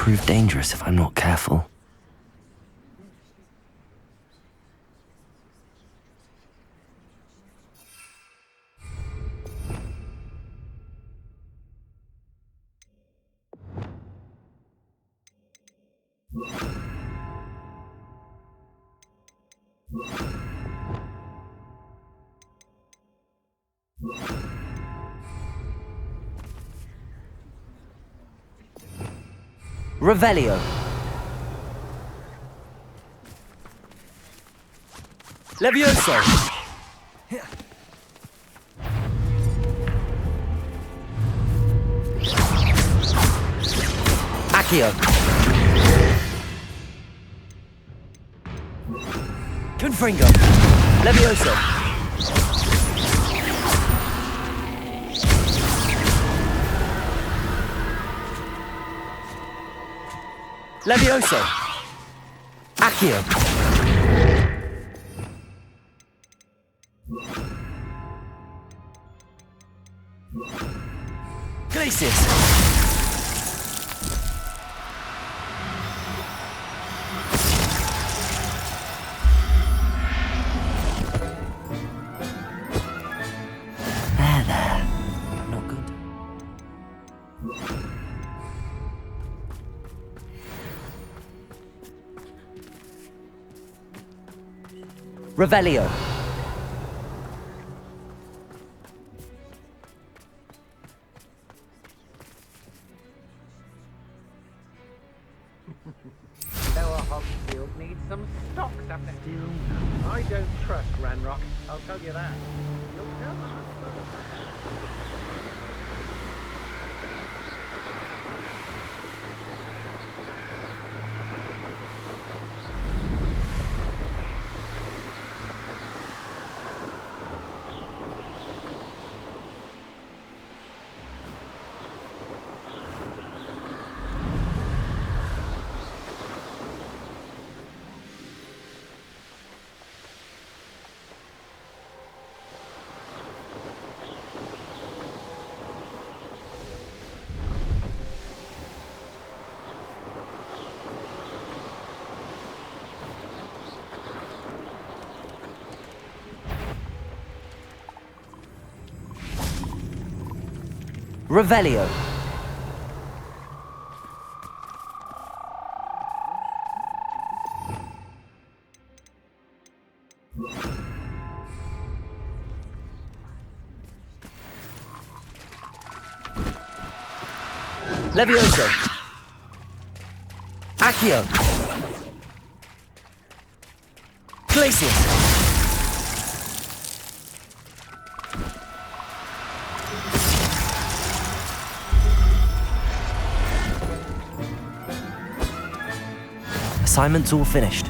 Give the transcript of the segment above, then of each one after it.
prove dangerous if I'm not careful. Revelio. Levioso. Accio. Confringo. Levioso. Levioso. Accio. Glacius. There. Not good. Revelio. Lower Hogfield needs some stocks up there. I don't trust Ranrock, I'll tell you that. You'll never. Revelio. Levioso. Accio. Glacius. Assignment's all finished.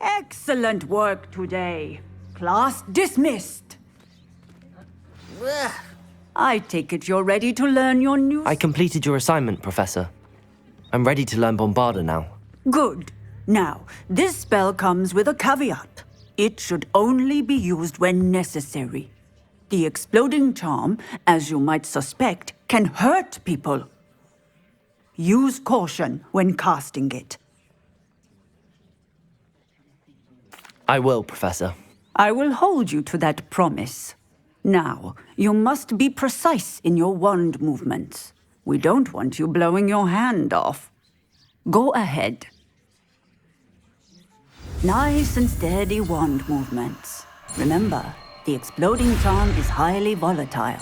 Excellent work today. Class dismissed. I take it you're ready to learn your new... I completed your assignment, Professor. I'm ready to learn Bombarda now. Good. Now, this spell comes with a caveat. It should only be used when necessary. The exploding charm, as you might suspect, can hurt people. Use caution when casting it. I will, Professor. I will hold you to that promise. Now, you must be precise in your wand movements. We don't want you blowing your hand off. Go ahead. Nice and steady wand movements. Remember, the exploding charm is highly volatile.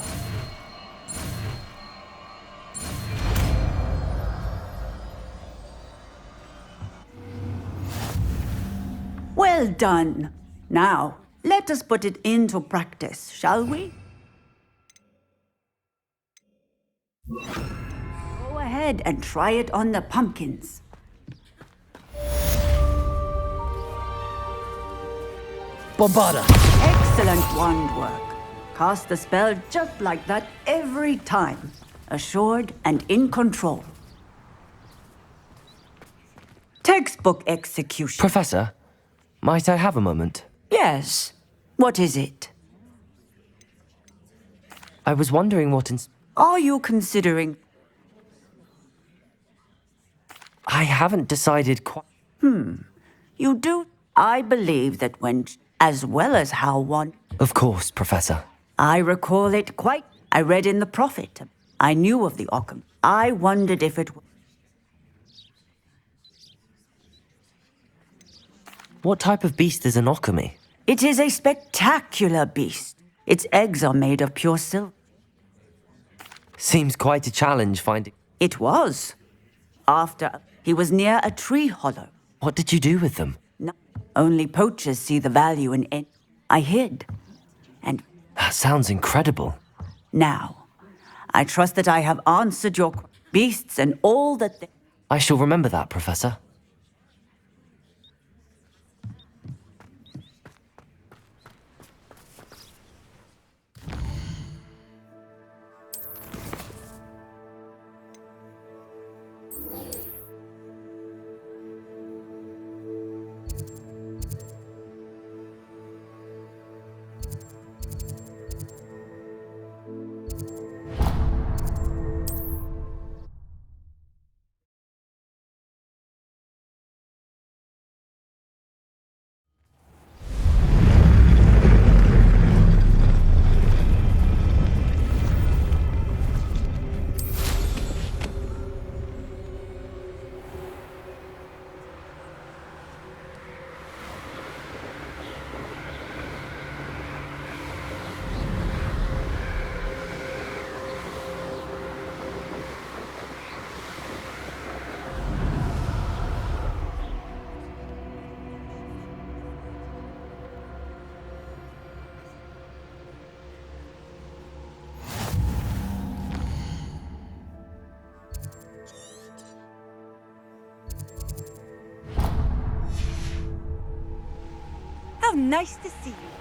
Well done. Now, let us put it into practice, shall we? Go ahead and try it on the pumpkins. Bombarda! Excellent wand work. Cast the spell just like that every time. Assured and in control. Textbook execution. Professor, might I have a moment? Yes. What is it? I was wondering what Are you considering... I haven't decided quite. You do... I believe that when... As well as how one... Of course, Professor. I recall it quite... I read in the Prophet. I knew of the Occam. I wondered if it... What type of beast is an alchemy? It is a spectacular beast. Its eggs are made of pure silver. Seems quite a challenge finding. It was. After he was near a tree hollow. What did you do with them? No, only poachers see the value in it. I hid. And That sounds incredible. now, I trust that I have answered your beasts and all that they... I shall remember that, Professor. How nice to see you.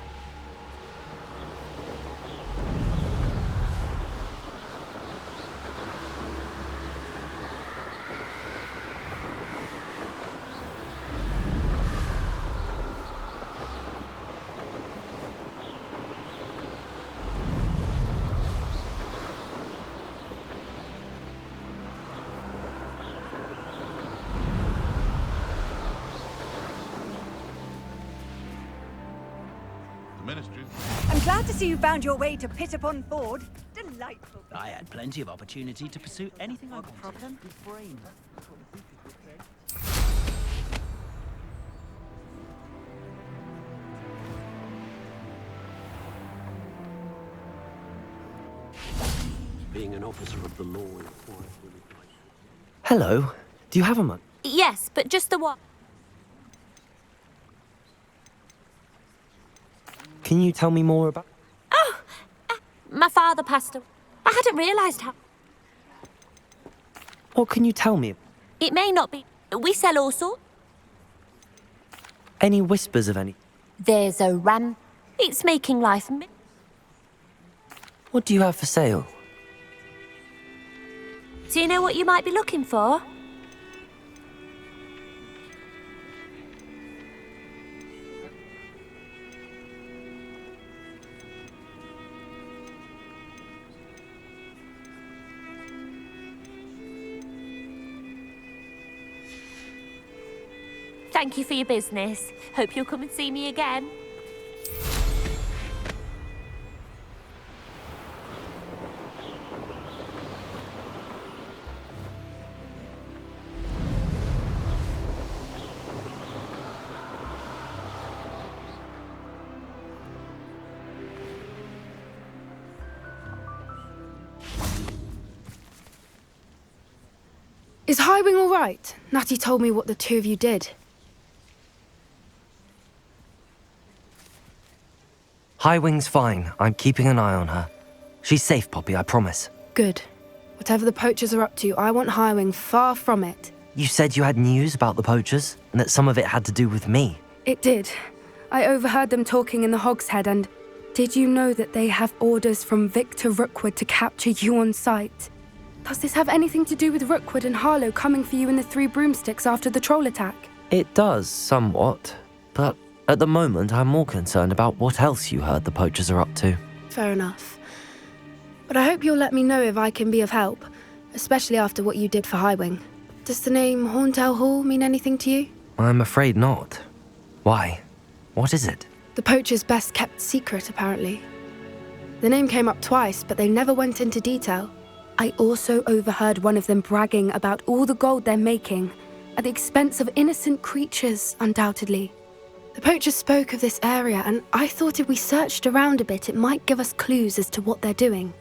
I'm glad to see you found your way to Pit upon Ford. Delightful. I had plenty of opportunity to pursue anything I wanted. Problem? Being an officer of the law requires Hello. Do you have a moment? Yes, but just the one. Can you tell me more about... My father passed away. I hadn't realised how. What can you tell me? It may not be. We sell all sorts. Any whispers of any... There's a ram. It's making life. What do you have for sale? Do you know what you might be looking for? Thank you for your business. Hope you'll come and see me again. Highwing all right? Natty told me what the two of you did. Highwing's fine. I'm keeping an eye on her. She's safe, Poppy, I promise. Good. Whatever the poachers are up to, I want Highwing far from it. You said you had news about the poachers, and that some of it had to do with me. It did. I overheard them talking in the Hogshead, and did you know that they have orders from Victor Rookwood to capture you on sight? Does this have anything to do with Rookwood and Harlow coming for you in the Three Broomsticks after the troll attack? It does, somewhat. But at the moment, I'm more concerned about what else you heard the poachers are up to. Fair enough. But I hope you'll let me know if I can be of help, especially after what you did for Highwing. Does the name Horntail Hall mean anything to you? I'm afraid not. Why? What is it? The poachers' best kept secret, apparently. The name came up twice, but they never went into detail. I also overheard one of them bragging about all the gold they're making, at the expense of innocent creatures, undoubtedly. The poachers spoke of this area, and I thought if we searched around a bit, it might give us clues as to what they're doing.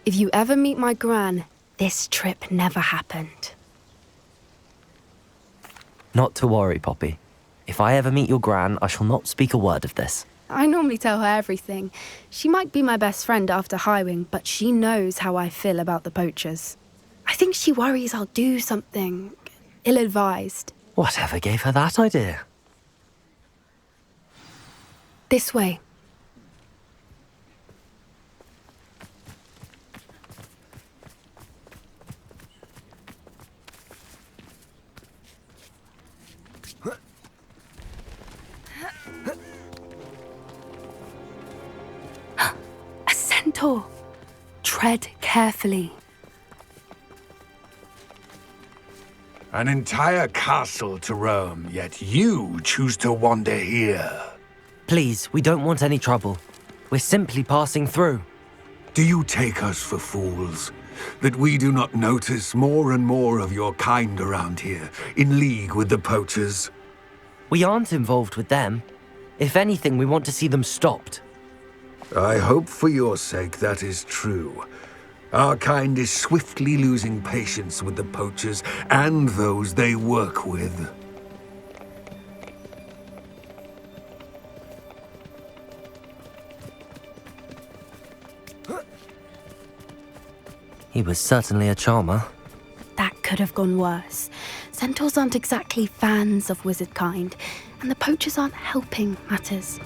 If you ever meet my gran, this trip never happened. Not to worry, Poppy. If I ever meet your gran, I shall not speak a word of this. I normally tell her everything. She might be my best friend after Highwing, but she knows how I feel about the poachers. I think she worries I'll do something ill-advised. Whatever gave her that idea? This way. A centaur. Tread carefully. An entire castle to roam, yet you choose to wander here. Please, we don't want any trouble. We're simply passing through. Do you take us for fools? That we do not notice more and more of your kind around here, in league with the poachers? We aren't involved with them. If anything, we want to see them stopped. I hope for your sake that is true. Our kind is swiftly losing patience with the poachers and those they work with. He was certainly a charmer. That could have gone worse. Centaurs aren't exactly fans of wizard kind, and the poachers aren't helping matters.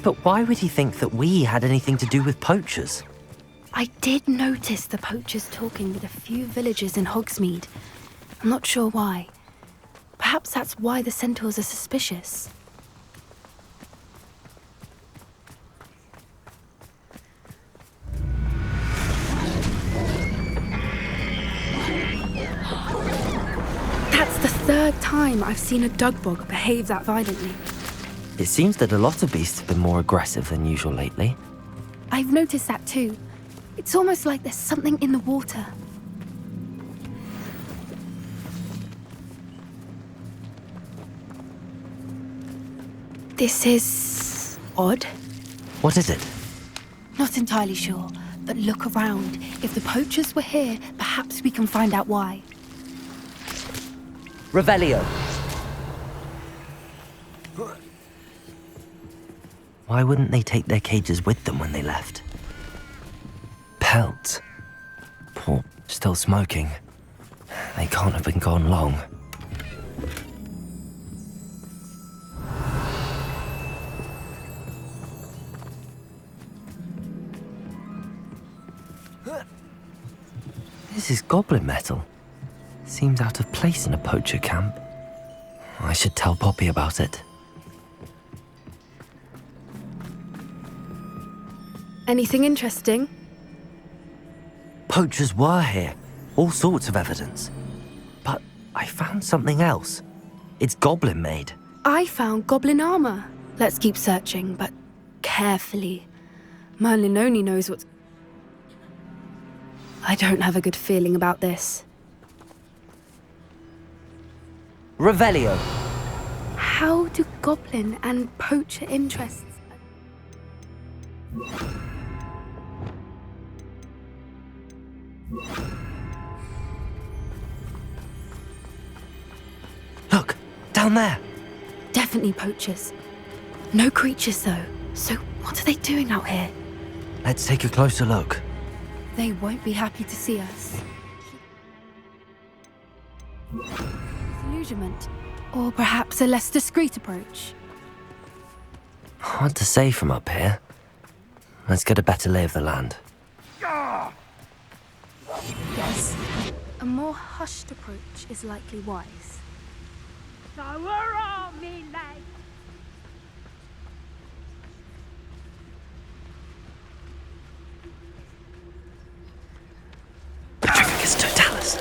But why would he think that we had anything to do with poachers? I did notice the poachers talking with a few villagers in Hogsmeade. I'm not sure why. Perhaps that's why the centaurs are suspicious. That's the third time I've seen a dugbog behave that violently. It seems that a lot of beasts have been more aggressive than usual lately. I've noticed that too. It's almost like there's something in the water. This is odd. What is it? Not entirely sure, but look around. If the poachers were here, perhaps we can find out why. Revelio! Why wouldn't they take their cages with them when they left? Pelts. Poor, still smoking. They can't have been gone long. This is goblin metal. Seems out of place in a poacher camp. I should tell Poppy about it. Anything interesting? Poachers were here. All sorts of evidence. But I found something else. It's goblin made. I found goblin armor. Let's keep searching, but carefully. Merlin only knows what's... I don't have a good feeling about this. Revelio! How do goblin and poacher interests... down there. Definitely poachers. No creatures, though. So what are they doing out here? Let's take a closer look. They won't be happy to see us. Disillusionment. Or perhaps a less discreet approach. Hard to say from up here. Let's get a better lay of the land. Yes. A more hushed approach is likely wise. So we're all me like. Petrificus totalis.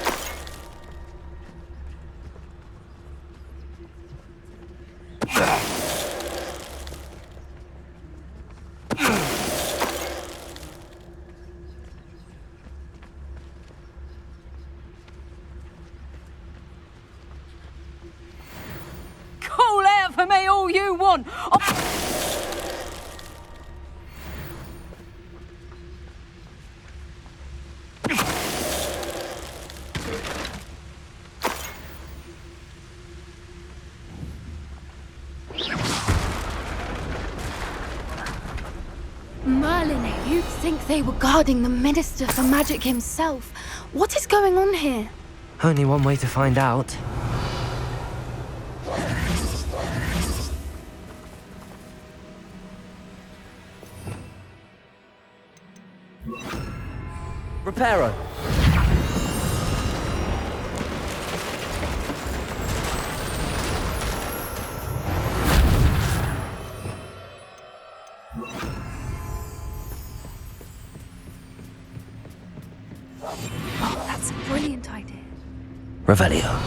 Call out for me all you want. Merlin, you'd think they were guarding the Minister for Magic himself. What is going on here? Only one way to find out. Reparo. Oh, that's a brilliant idea. Revelio.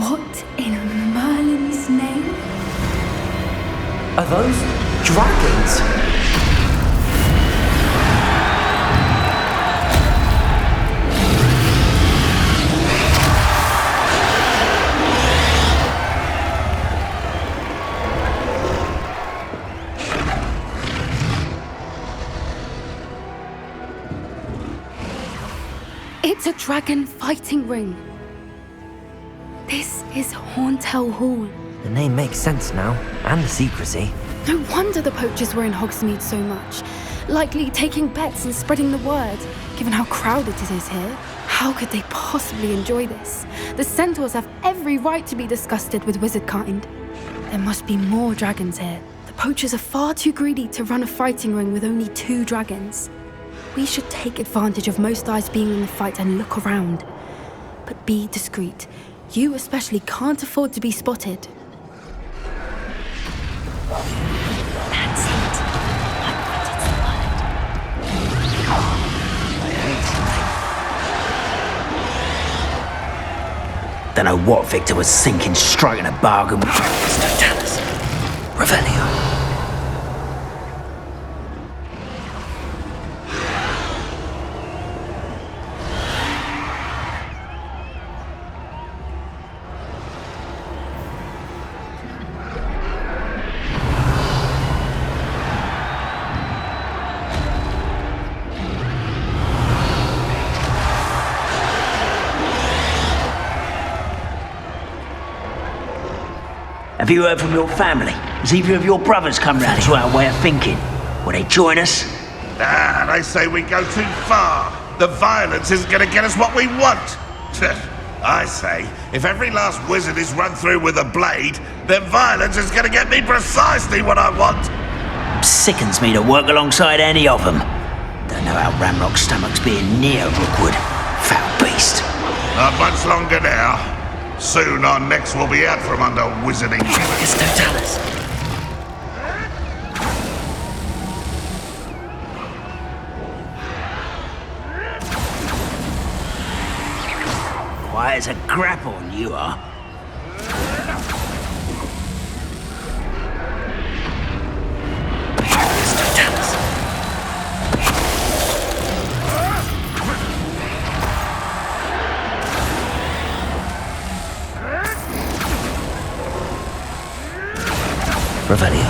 What in Merlin's name? Are those dragons? It's a dragon fighting ring. This is Hauntel Hall. The name makes sense now, and the secrecy. No wonder the poachers were in Hogsmeade so much. Likely taking bets and spreading the word, given how crowded it is here. How could they possibly enjoy this? The centaurs have every right to be disgusted with wizard kind. There must be more dragons here. The poachers are far too greedy to run a fighting ring with only 2 dragons. We should take advantage of most eyes being in the fight and look around. But be discreet. You especially can't afford to be spotted. That's it. Don't know what Victor was thinking, striking a bargain with Totalis. Revelio. Have you heard from your family? Has either of your brothers come round to our way of thinking? Will they join us? Ah, they say we go too far. The violence isn't going to get us what we want. I say, if every last wizard is run through with a blade, then violence is going to get me precisely what I want. Sickens me to work alongside any of them. Don't know how Ramrock's stomach's being near Rookwood. Foul beast. Not much longer now. Soon our necks will be out from under wizarding. It's Totalis. Quiet as a grapple, you are. It's Totalis. Revelio.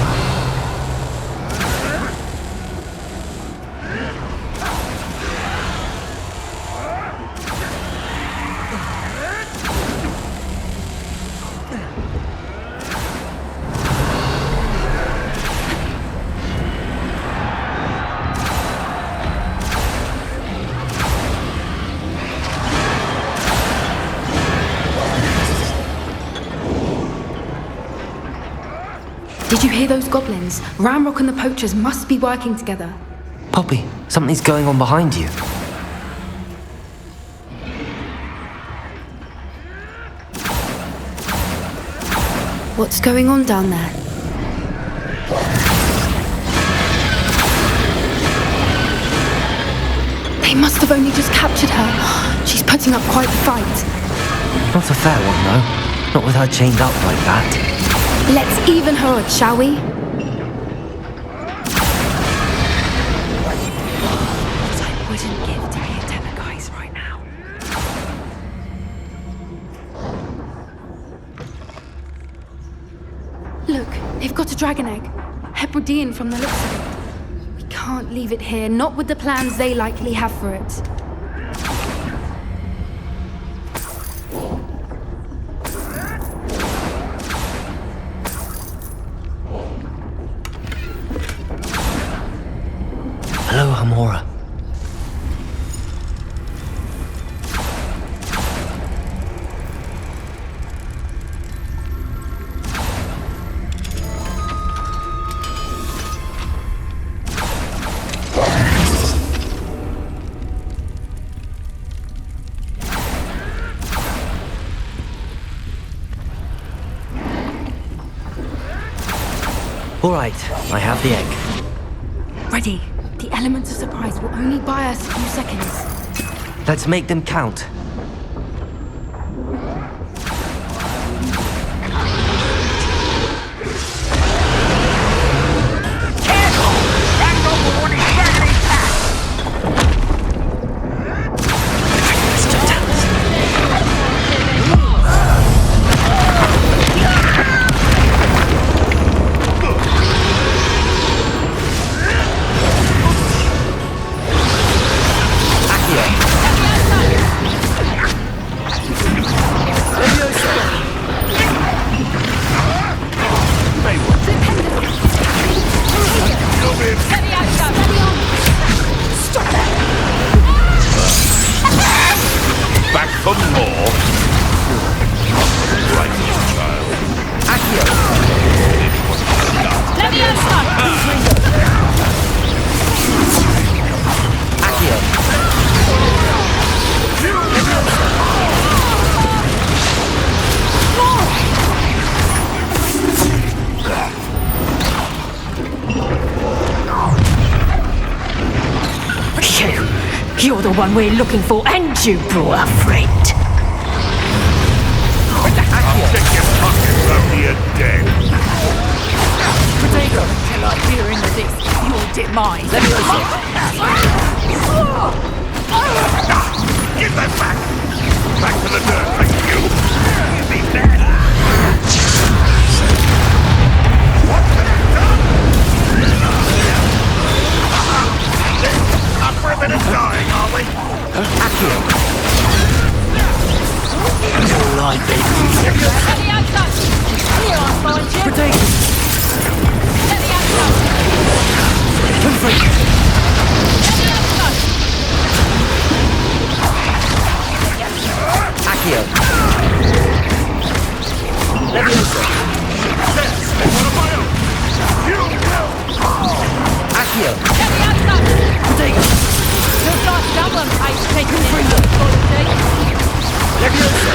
Did you hear those goblins? Ramrock and the poachers must be working together. Poppy, something's going on behind you. What's going on down there? They must have only just captured her. She's putting up quite the fight. Not a fair one, though. Not with her chained up like that. Let's even her odds, shall we? What I wouldn't give to be a Tenor guys right now. Look, they've got a dragon egg. Hebridean from the looks of it. We can't leave it here, not with the plans they likely have for it. Hello, Hamora. All right, I have the egg. Ready. The element of surprise will only buy us a few seconds. Let's make them count. Back for more? Right, child. You're the one we're looking for, and you brought a friend. I'll check your pockets after you're dead. Potato, until I hear in this, your demise. Give that back! Back to the dirt, thank you! You'll be dead! What have you done? Up for a bit of dying, are we? All right, baby. Accio. Leviosa. Accio. Potato. Looks like someone pays taking in the quality. Leviosa.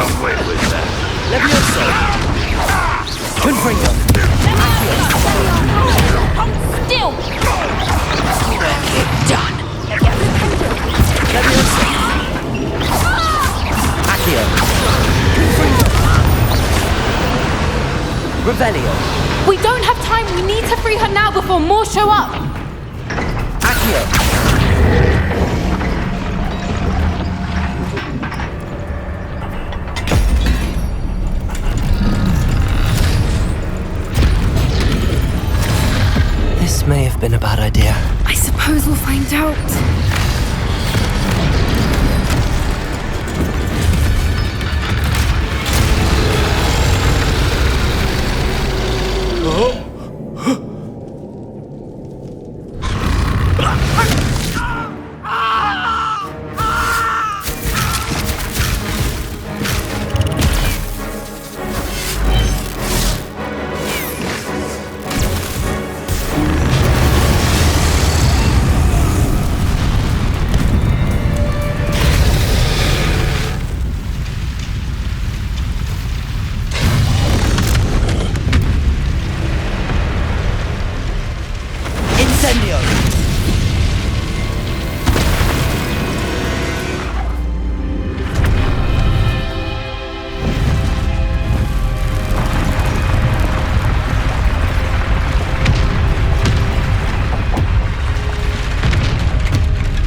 somewhere with that. Levioso! Confringo! Hold still! Done! Levioso! Accio! Confringo! Revelio! We don't have time. We need to free her now before more show up. Accio! This may have been a bad idea. I suppose we'll find out. Incendio!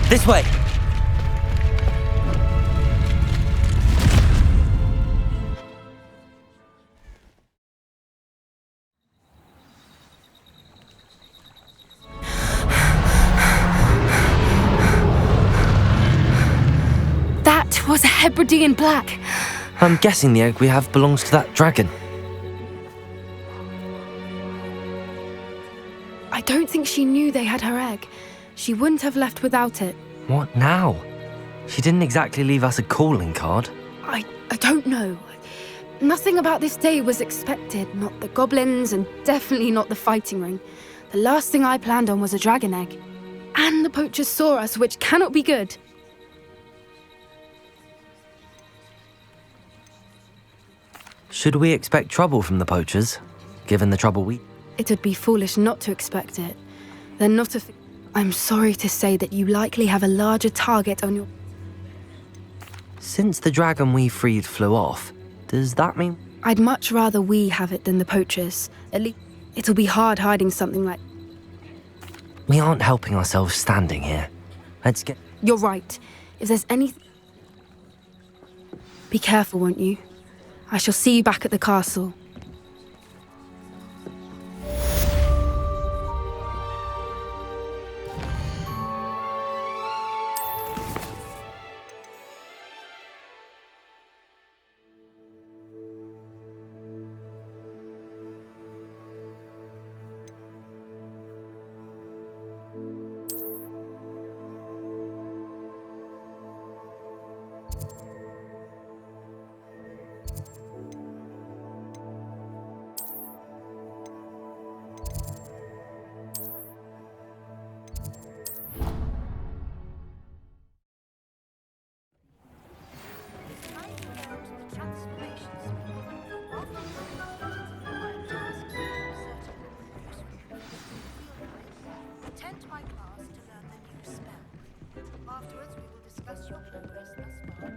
This way! That was a Hebridean black. I'm guessing the egg we have belongs to that dragon. I don't think she knew they had her egg. She wouldn't have left without it. What now? She didn't exactly leave us a calling card. I don't know. Nothing about this day was expected. Not the goblins, and definitely not the fighting ring. The last thing I planned on was a dragon egg. And the poachers saw us, which cannot be good. Should we expect trouble from the poachers, given the trouble we... It would be foolish not to expect it. They're not a... I'm sorry to say that you likely have a larger target on your... Since the dragon we freed flew off, does that mean... I'd much rather we have it than the poachers. At least it'll be hard hiding something like... We aren't helping ourselves standing here. Let's get... You're right. If there's anything... Be careful, won't you? I shall see you back at the castle. Attend my class to learn the new spell. Afterwards, we will discuss your progress thus far.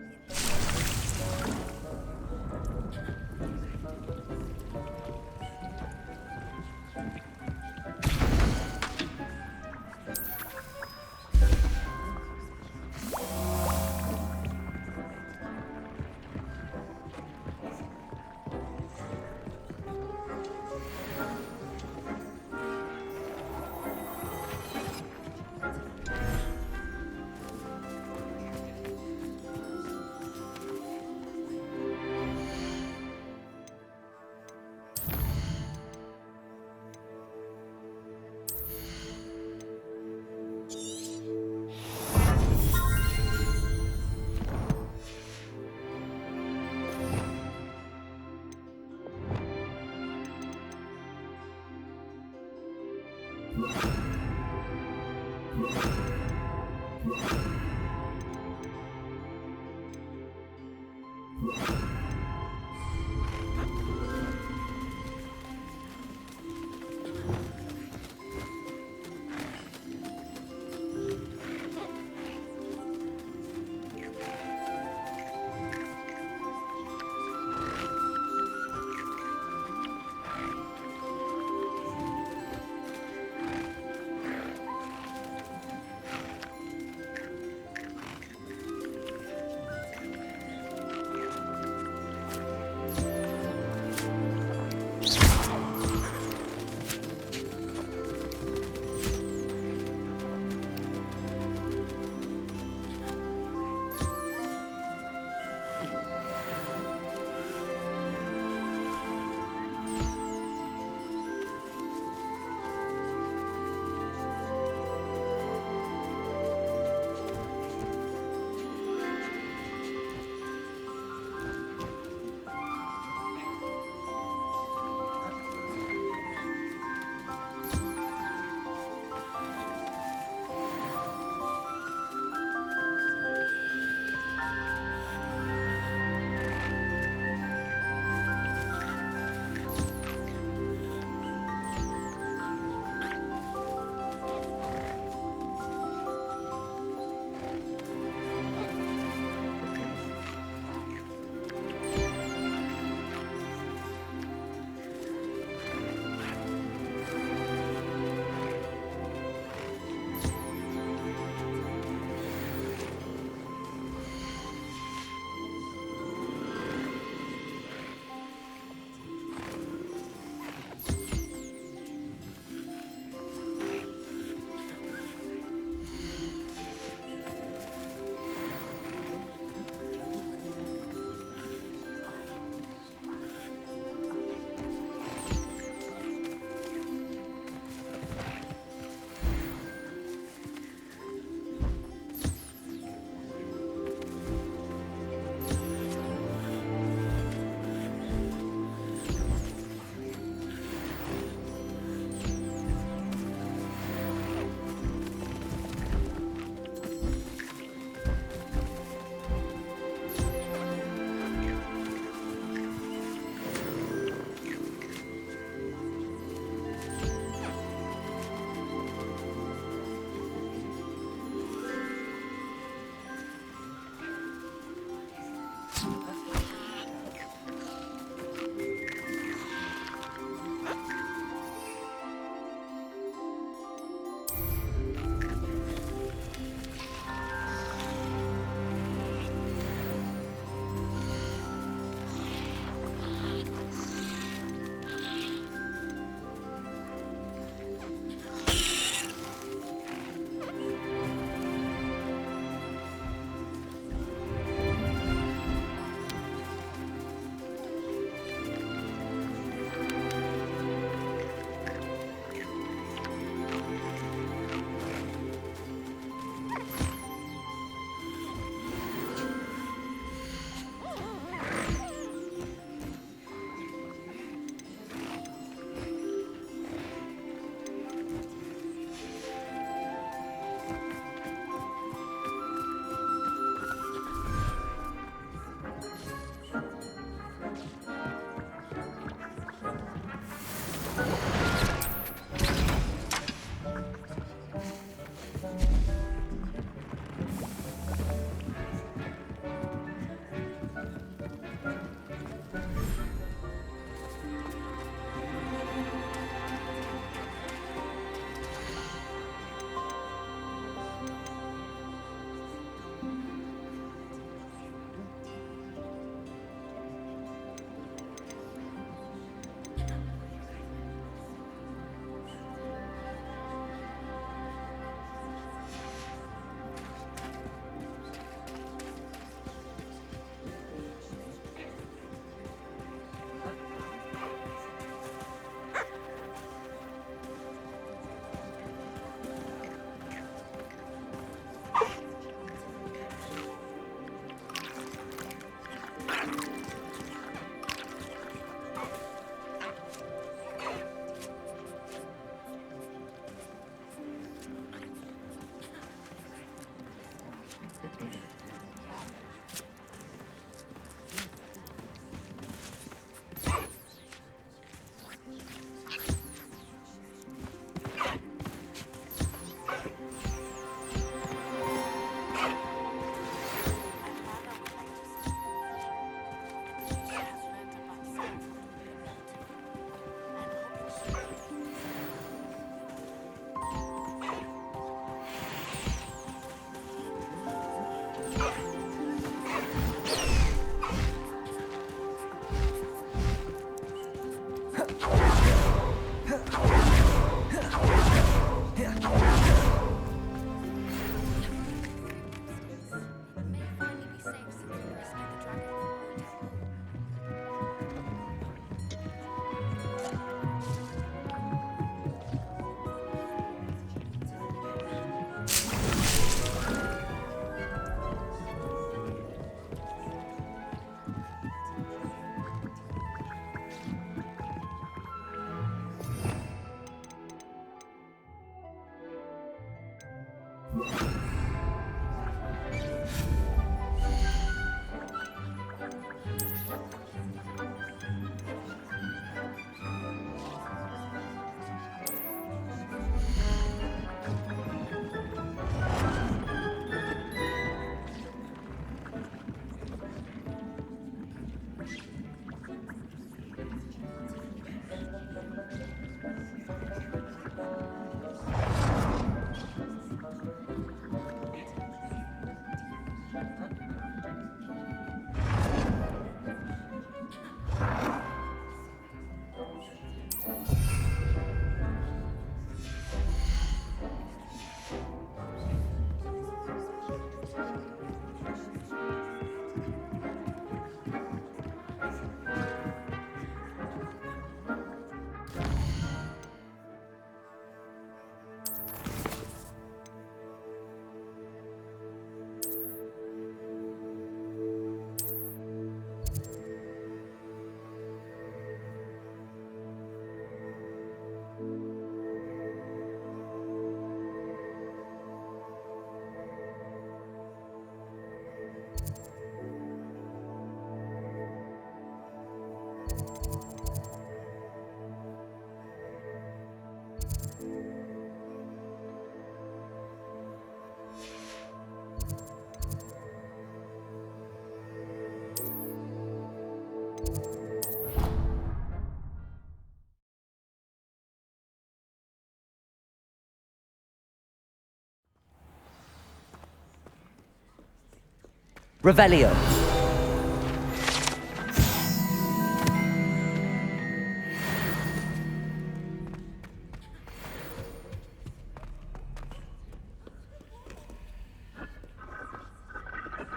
Revelio.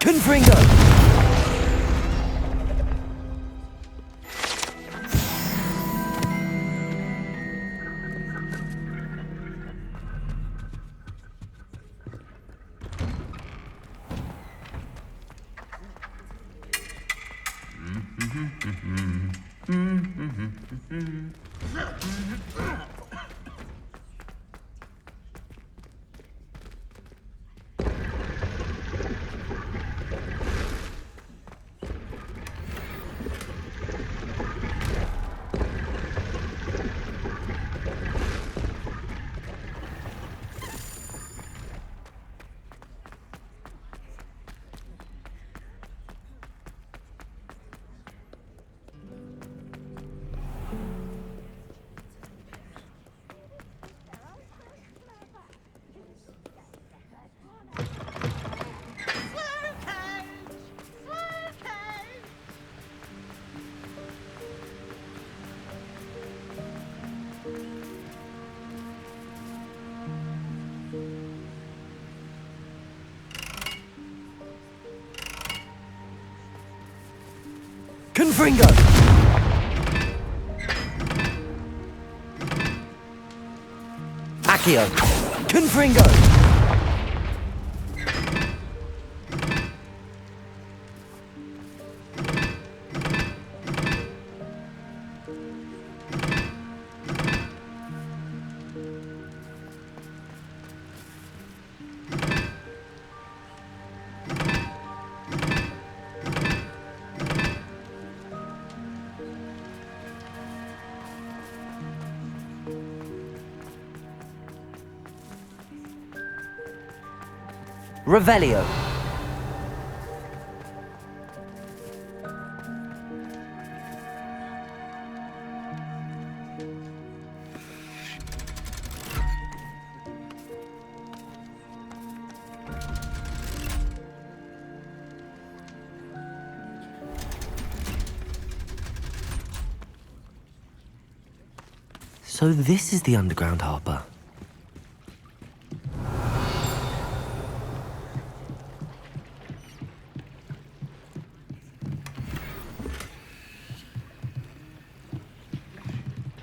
Confringo. Confringo! Accio! Confringo! Revelio. So this is the underground harbour.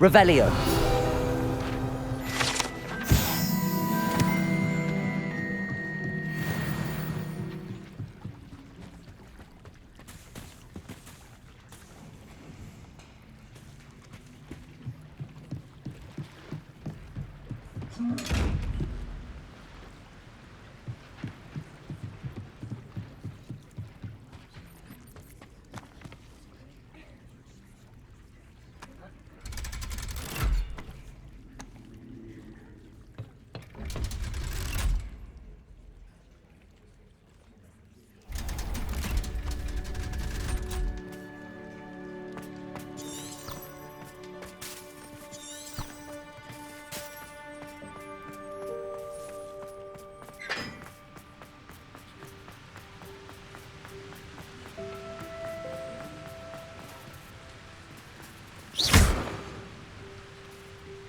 Revelio.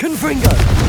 Confringo!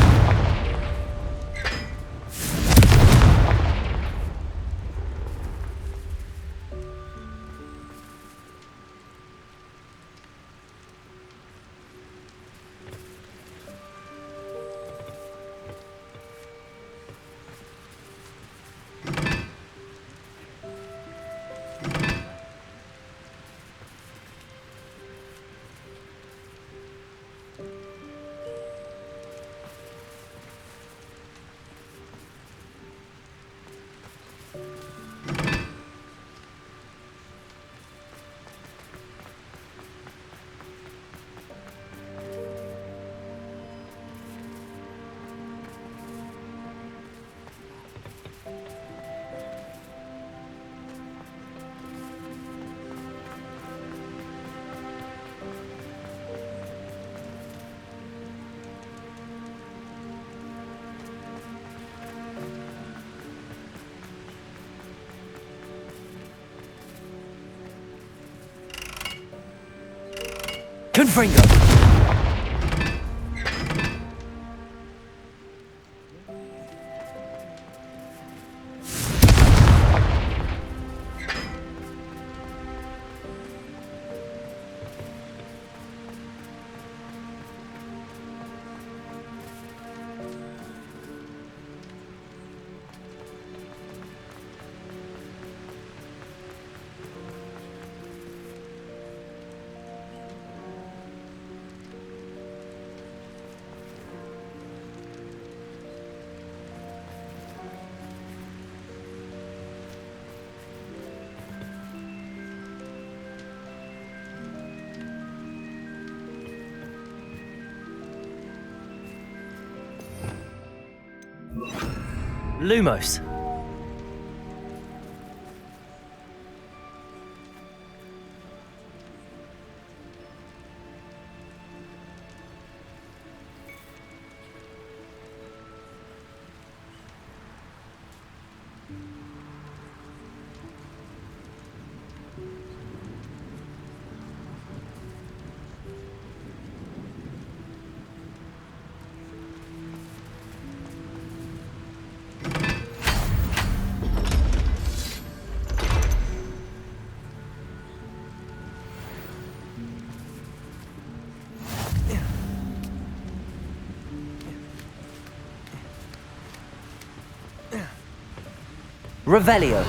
Confringo! Lumos. Revelio.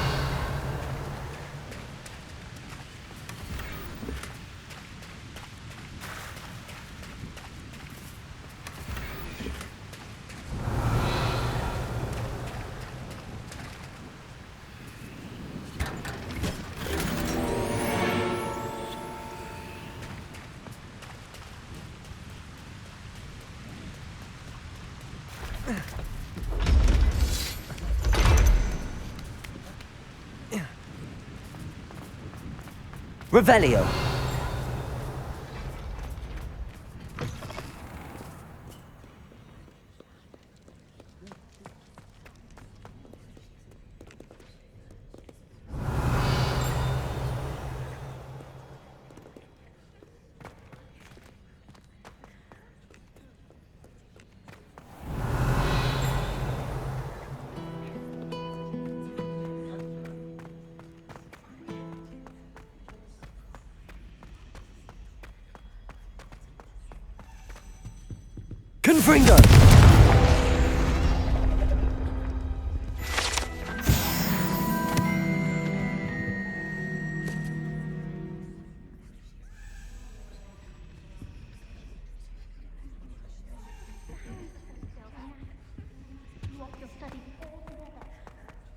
Revelio. Confringo!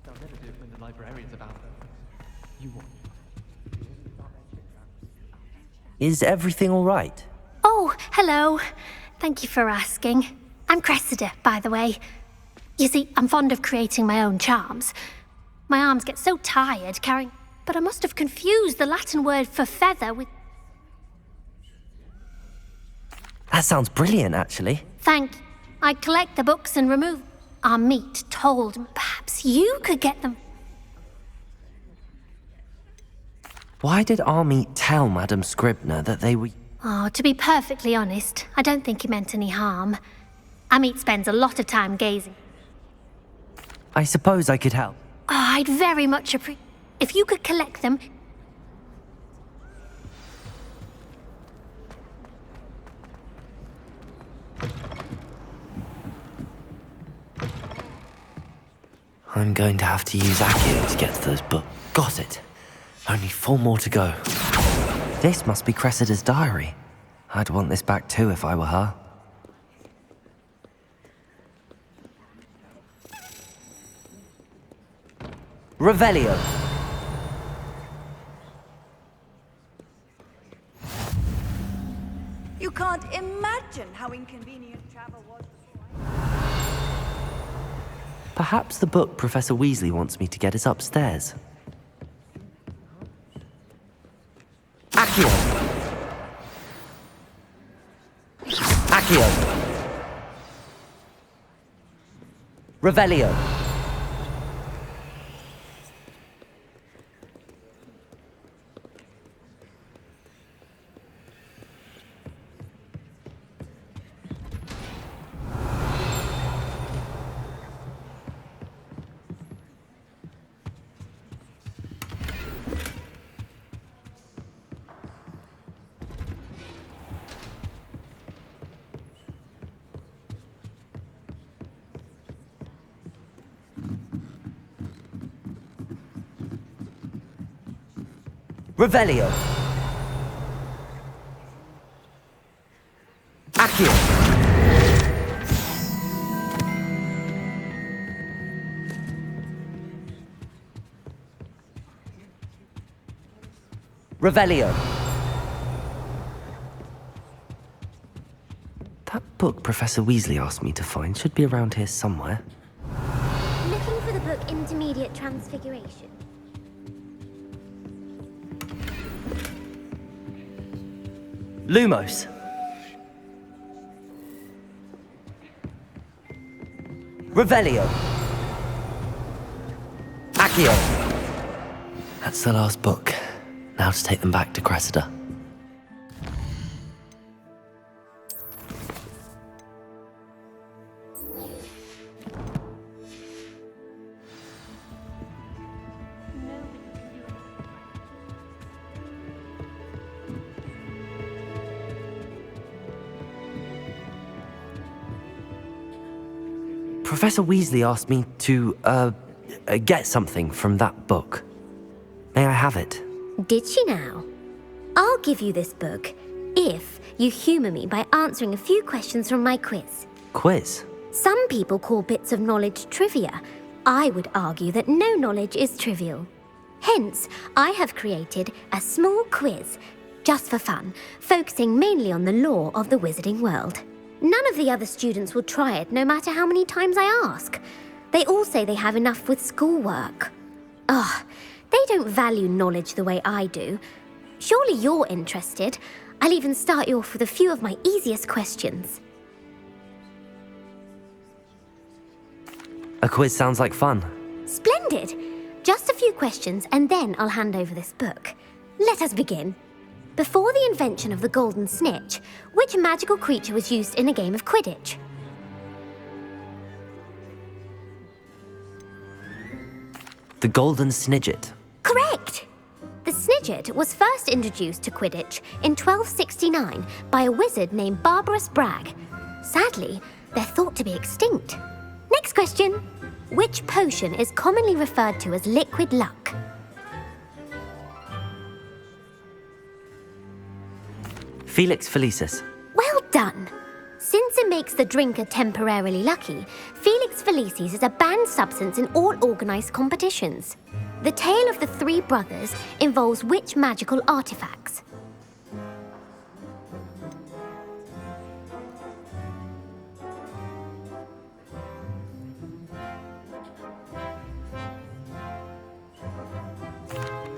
They'll never do it when the librarian's about them. You want. Is everything all right? Oh, hello. Thank you for asking. I'm Cressida, by the way. You see, I'm fond of creating my own charms. My arms get so tired carrying... But I must have confused the Latin word for feather with... That sounds brilliant, actually. Thank you. I collect the books and remove... Our meat told me perhaps you could get them. Why did Army tell Madame Scribner that they were... Oh, to be perfectly honest, I don't think he meant any harm. Amit spends a lot of time gazing. I suppose I could help. Oh, I'd very much appreciate... If you could collect them... I'm going to have to use Accio to get to those books. Got it. Only 4 more to go. This must be Cressida's diary. I'd want this back too if I were her. Revelio. You can't imagine how inconvenient travel was before. Perhaps the book Professor Weasley wants me to get is upstairs. Accio! Accio! Revelio! Revelio. Accio. Revelio. That book Professor Weasley asked me to find should be around here somewhere. Looking for the book Intermediate Transfiguration. Lumos. Revelio. Accio. That's the last book. Now to take them back to Cressida. Professor Weasley asked me to, get something from that book. May I have it? Did she now? I'll give you this book if you humour me by answering a few questions from my quiz. Quiz? Some people call bits of knowledge trivia. I would argue that no knowledge is trivial. Hence, I have created a small quiz, just for fun, focusing mainly on the lore of the wizarding world. None of the other students will try it, no matter how many times I ask. They all say they have enough with schoolwork. Ugh, they don't value knowledge the way I do. Surely you're interested. I'll even start you off with a few of my easiest questions. A quiz sounds like fun. Splendid! Just a few questions and then I'll hand over this book. Let us begin. Before the invention of the golden snitch, which magical creature was used in a game of Quidditch? The golden snidget. Correct! The snidget was first introduced to Quidditch in 1269 by a wizard named Barbarous Bragg. Sadly, they're thought to be extinct. Next question. Which potion is commonly referred to as liquid luck? Felix Felicis. Well done! Since it makes the drinker temporarily lucky, Felix Felicis is a banned substance in all organised competitions. The tale of the three brothers involves which magical artifacts?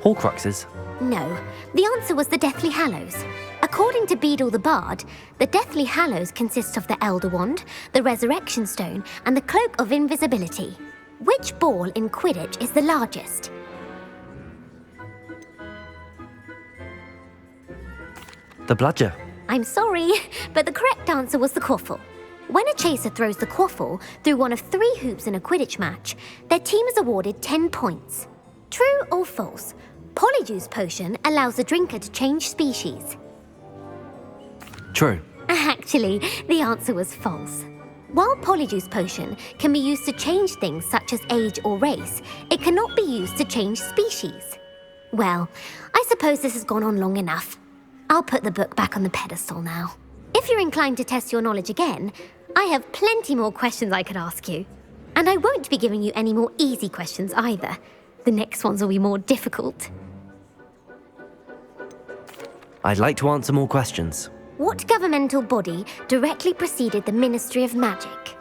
Horcruxes. No, the answer was the Deathly Hallows. According to Beadle the Bard, the Deathly Hallows consists of the Elder Wand, the Resurrection Stone, and the Cloak of Invisibility. Which ball in Quidditch is the largest? The bludger. I'm sorry, but the correct answer was the quaffle. When a chaser throws the quaffle through one of 3 hoops in a Quidditch match, their team is awarded 10 points. True or false? Polyjuice potion allows the drinker to change species. True. Actually, the answer was false. While Polyjuice potion can be used to change things such as age or race, it cannot be used to change species. Well, I suppose this has gone on long enough. I'll put the book back on the pedestal now. If you're inclined to test your knowledge again, I have plenty more questions I could ask you. And I won't be giving you any more easy questions either. The next ones will be more difficult. I'd like to answer more questions. What governmental body directly preceded the Ministry of Magic?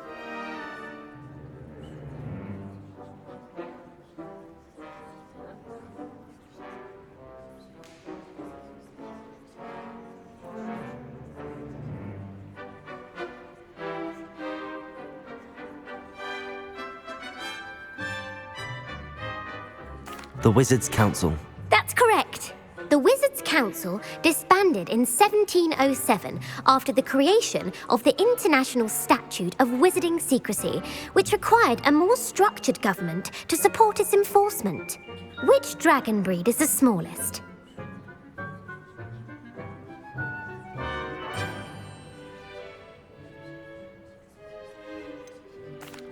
The Wizards' Council. That's correct. The Wizards' Council disbanded in 1707 after the creation of the International Statute of Wizarding Secrecy, which required a more structured government to support its enforcement. Which dragon breed is the smallest?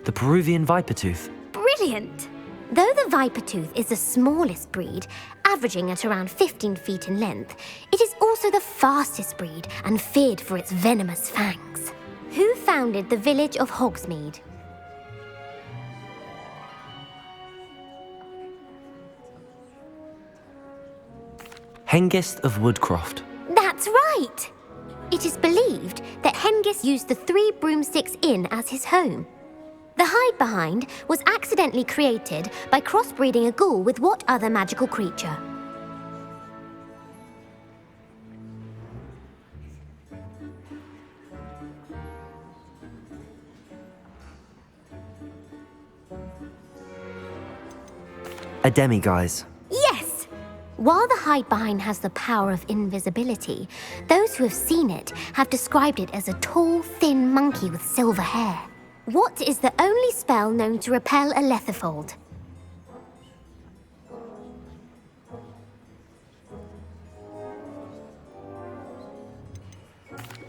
The Peruvian Vipertooth. Brilliant! Though the Vipertooth is the smallest breed, averaging at around 15 feet in length, it is also the fastest breed and feared for its venomous fangs. Who founded the village of Hogsmeade? Hengist of Woodcroft. That's right! It is believed that Hengist used the 3 Broomsticks Inn as his home. The hide-behind was accidentally created by crossbreeding a ghoul with what other magical creature? A demiguise. Yes! While the hide-behind has the power of invisibility, those who have seen it have described it as a tall, thin monkey with silver hair. What is the only spell known to repel a Lethifold?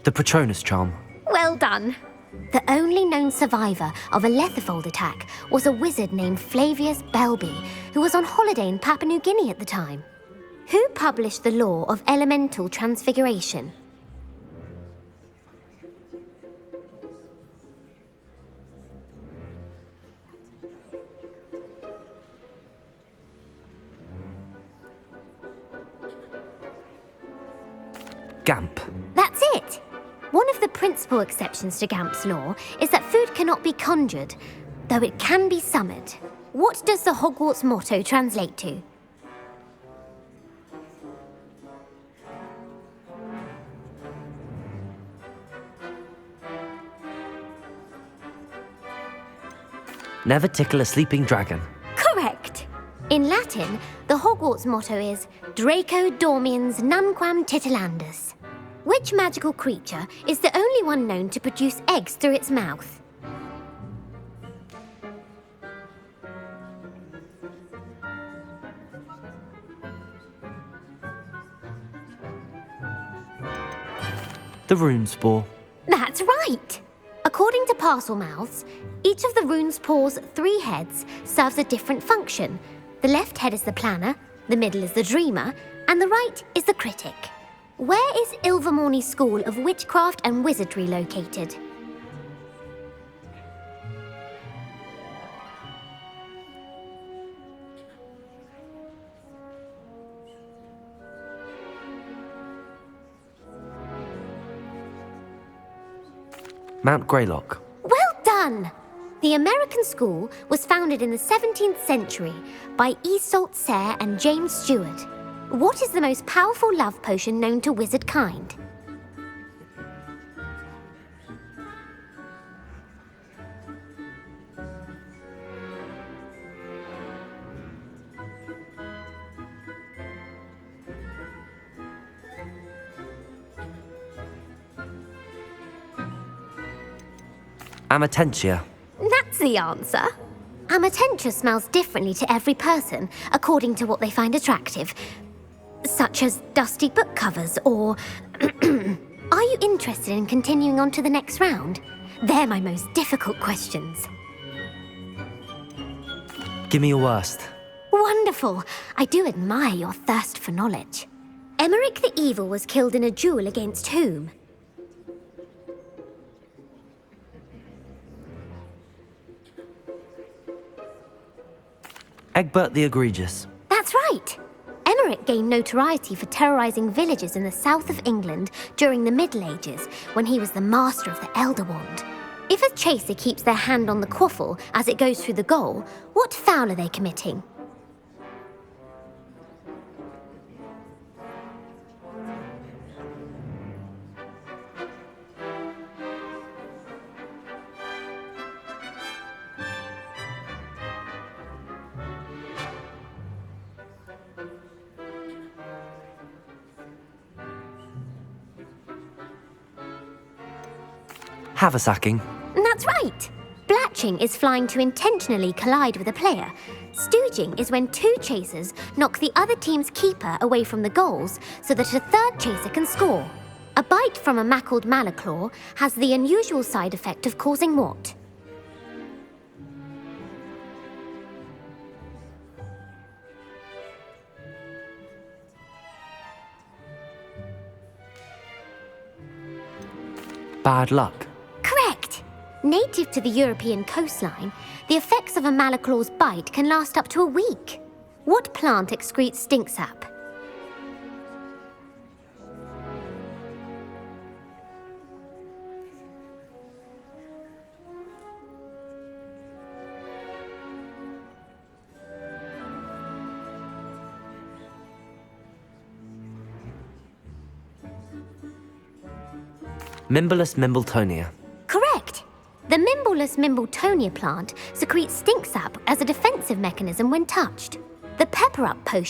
The Patronus Charm. Well done. The only known survivor of a Lethifold attack was a wizard named Flavius Belby, who was on holiday in Papua New Guinea at the time. Who published the law of elemental transfiguration? Gamp. That's it! One of the principal exceptions to Gamp's law is that food cannot be conjured, though it can be summoned. What does the Hogwarts motto translate to? Never tickle a sleeping dragon. Correct. In Latin, the Hogwarts motto is Draco dormiens nunquam titilandus. Which magical creature is the only one known to produce eggs through its mouth? The rune spore. That's right! According to parcel mouths, each of the rune's paws' 3 heads serves a different function. The left head is the planner, the middle is the dreamer, and the right is the critic. Where is Ilvermorny's School of Witchcraft and Wizardry located? Mount Greylock. Well done! The American school was founded in the 17th century by Isolde Sayre and James Stewart. What is the most powerful love potion known to wizard kind? Amatentia. That's the answer. Amatentia smells differently to every person, according to what they find attractive, such as dusty book covers or... Are you interested in continuing on to the next round? They're my most difficult questions. Give me your worst. Wonderful. I do admire your thirst for knowledge. Emeric the Evil was killed in a duel against whom? Egbert the Egregious. That's right. Emeric gained notoriety for terrorizing villages in the south of England during the Middle Ages, when he was the master of the Elder Wand. If a chaser keeps their hand on the quaffle as it goes through the goal, what foul are they committing? Haversacking. That's right. Blatching is flying to intentionally collide with a player. Stooging is when 2 chasers knock the other team's keeper away from the goals so that a 3rd chaser can score. A bite from a mackled malaclaw has the unusual side effect of causing what? Bad luck. Correct! Native to the European coastline, the effects of a malaclaw's bite can last up to a week. What plant excretes stink sap? Mimblus Mimbletonia. Correct! The Mimblus Mimbletonia plant secretes stink sap as a defensive mechanism when touched. The pepper-up potion